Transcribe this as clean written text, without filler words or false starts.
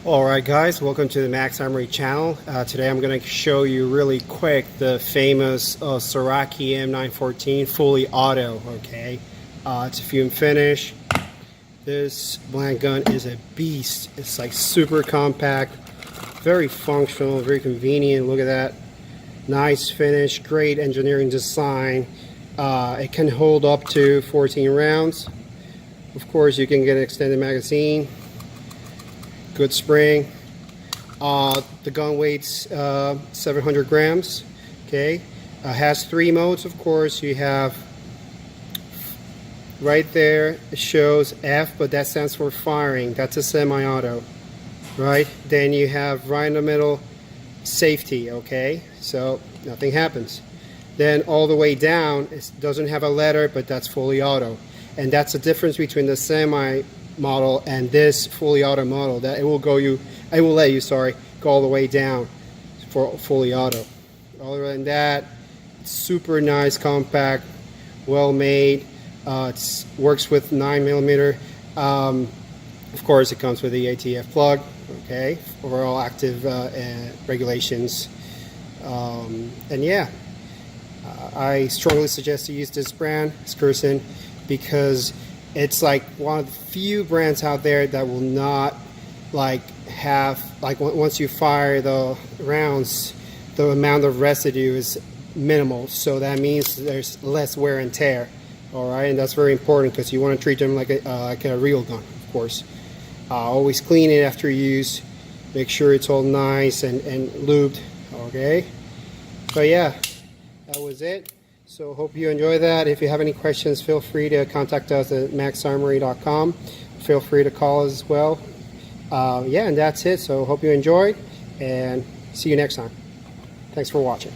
Alright guys, welcome to the MaxArmory channel. Today I'm going to show you really quick the famous Zoraki M914 Fully Auto. Okay, it's a fume finish. This blank gun is a beast. It's like super compact, very functional, very convenient. Look at that. Nice finish, great engineering design. It can hold up to 14 rounds. Of course, you can get an extended magazine. Good spring. The gun weighs 700 grams. Okay, has 3 modes. Of course, you have right there. It shows F, but that stands for firing. That's a semi-auto, right? Then you have right in the middle, safety. Okay, so nothing happens. Then all the way down, it doesn't have a letter, but that's fully auto, and that's the difference between the semi model and this fully auto model. That it will let you go all the way down for fully auto. Other than that, it's super nice, compact, well made. It works with 9mm. Of course, it comes with the ATF plug. Okay, for all active regulations. And yeah, I strongly suggest you use this brand, Skirson, because it's like one of the few brands out there that will not once you fire the rounds, the amount of residue is minimal. So that means there's less wear and tear. All right, and that's very important because you want to treat them like a real gun, of course. Always clean it after use. Make sure it's all nice and lubed. Okay. So yeah, that was it. So hope you enjoy that. If you have any questions, feel free to contact us at maxarmory.com. Feel free to call us as well. Yeah, and that's it. So hope you enjoyed, and see you next time. Thanks for watching.